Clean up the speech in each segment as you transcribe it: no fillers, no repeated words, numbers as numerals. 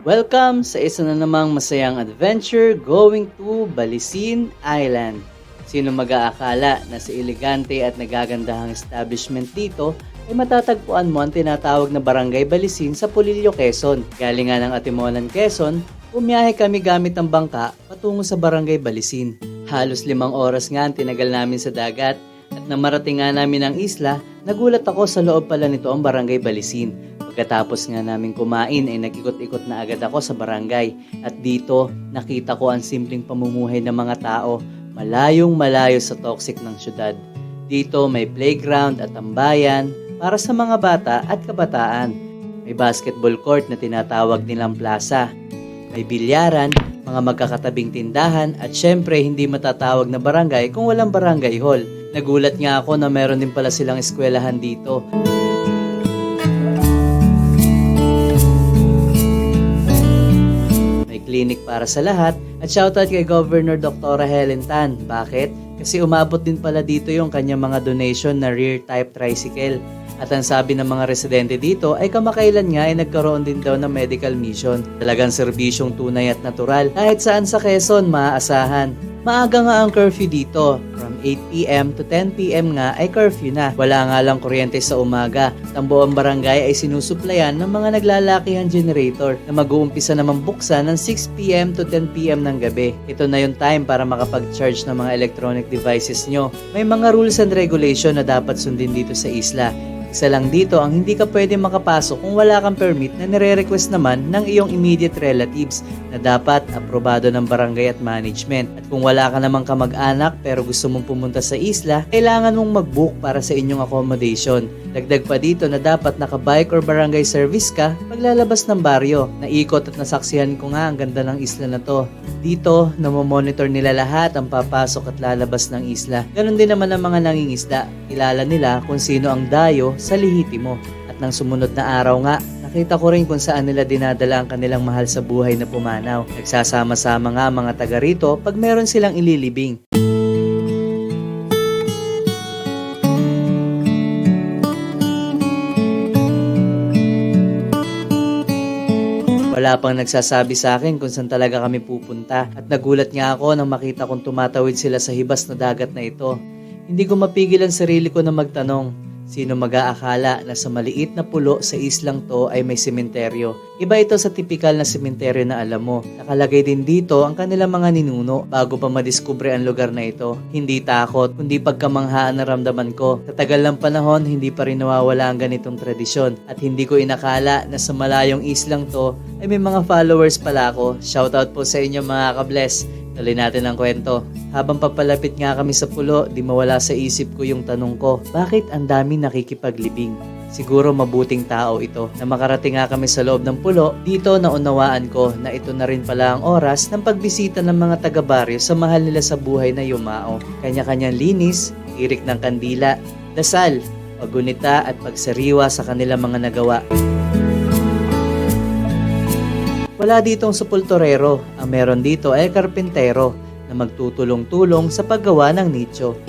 Welcome sa isa na namang masayang adventure going to Balisin Island. Sino mag-aakala na sa elegante at nagagandahang establishment dito ay matatagpuan mo ang tinatawag na Barangay Balisin sa Polillo, Quezon. Galing nga ng Atimonan, Quezon, bumiyahe kami gamit ng bangka patungo sa Barangay Balisin. Halos 5 oras nga ang tinagal namin sa dagat at nang marating nga namin ang isla, nagulat ako sa loob pala nito ang Barangay Balisin. Pagkatapos nga namin kumain ay nag-ikot-ikot na agad ako sa barangay at dito nakita ko ang simpleng pamumuhay ng mga tao malayong malayo sa toxic ng syudad. Dito may playground at tambayan para sa mga bata at kabataan. May basketball court na tinatawag nilang plaza. May bilyaran, mga magkakatabing tindahan at syempre hindi matatawag na barangay kung walang barangay hall. Nagulat nga ako na meron din pala silang eskwelahan dito. Clinic para sa lahat at shoutout kay Governor Dr. Helen Tan. Bakit? Kasi umabot din pala dito yung kanyang mga donation na rear type tricycle. At ang sabi ng mga residente dito ay kamakailan nga ay nagkaroon din daw ng medical mission. Talagang serbisyong tunay at natural. Kahit saan sa Quezon, maaasahan. Maaga nga ang curfew dito. From 8 p.m. to 10 p.m. nga ay curfew na. Wala nga lang kuryente sa umaga. Ang buong barangay ay sinusuplayan ng mga naglalakihang generator na mag-uumpisa naman buksan ng 6 p.m. to 10 p.m. ng gabi. Ito na yung time para makapag-charge ng mga electronic devices nyo. May mga rules and regulation na dapat sundin dito sa isla. Isa lang dito ang hindi ka pwede makapasok kung wala kang permit na nire-request naman ng iyong immediate relatives na dapat aprobado ng barangay at management. At kung wala ka namang kamag-anak pero gusto mong pumunta sa isla, kailangan mong mag-book para sa inyong accommodation. Dagdag pa dito na dapat naka-bike or barangay service ka paglalabas ng baryo. Naikot at nasaksihan ko nga ang ganda ng isla na to. Dito, namomonitor nila lahat ang papasok at lalabas ng isla. Ganon din naman ang mga nangingisda. Kilala nila kung sino ang dayo sa lihiti mo. At nang sumunod na araw nga, nakita ko rin kung saan nila dinadala ang kanilang mahal sa buhay na pumanaw. Nagsasama-sama nga mga taga rito pag meron silang ililibing. Wala pang nagsasabi sa akin kung saan talaga kami pupunta at nagulat nga ako nang makita kong tumatawid sila sa hibas na dagat na ito. Hindi ko mapigil ang sarili ko na magtanong. Sino mag-aakala na sa maliit na pulo sa islang to ay may sementeryo? Iba ito sa tipikal na sementeryo na alam mo. Nakalagay din dito ang kanilang mga ninuno bago pa madiskubre ang lugar na ito. Hindi takot, kundi pagkamanghaan na ramdaman ko. Sa tagal ng panahon, hindi pa rin nawawala ang ganitong tradisyon. At hindi ko inakala na sa malayong islang to ay may mga followers pala ako. Shoutout po sa inyo mga ka-bless. Tuloy natin ang kwento. Habang papalapit nga kami sa pulo, di mawala sa isip ko yung tanong ko, bakit ang dami nakikipaglibing? Siguro mabuting tao ito. Na makarating nga kami sa loob ng pulo, dito naunawaan ko na ito na rin pala ang oras ng pagbisita ng mga taga-baryo sa mahal nila sa buhay na yumao. Kanya-kanyang linis, tirik ng kandila, dasal, paggunita at pagsariwa sa kanilang mga nagawa. Wala ditong sepulturero, ang meron dito ay karpintero na magtutulong-tulong sa paggawa ng nicho.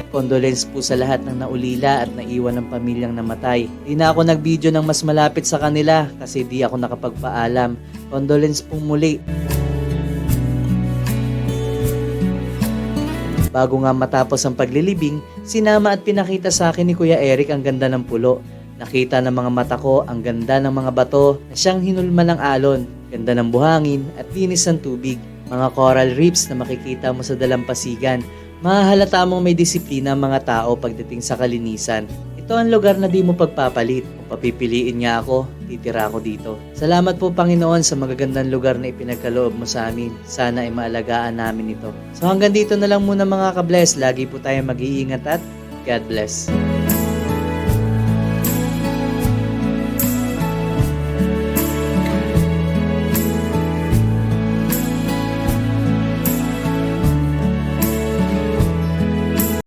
Condolence po sa lahat ng naulila at naiwan ng pamilyang namatay. Di na ako nag-video ng mas malapit sa kanila kasi di ako nakapagpaalam. Condolence po muli. Bago nga matapos ang paglilibing, sinama at pinakita sa akin ni Kuya Eric ang ganda ng pulo. Nakita ng mga mata ko ang ganda ng mga bato na siyang hinulma ng alon, ganda ng buhangin at linis ng tubig. Mga coral reefs na makikita mo sa dalampasigan. Mahahalata mong may disiplina ang mga tao pagdating sa kalinisan. Ito ang lugar na di mo pagpapalit. Kung papipiliin nga ako, titira ako dito. Salamat po Panginoon sa magagandang lugar na ipinagkaloob mo sa amin. Sana ay maalagaan namin ito. So hanggang dito na lang muna mga ka-bless. Lagi po tayong mag-iingat at God bless.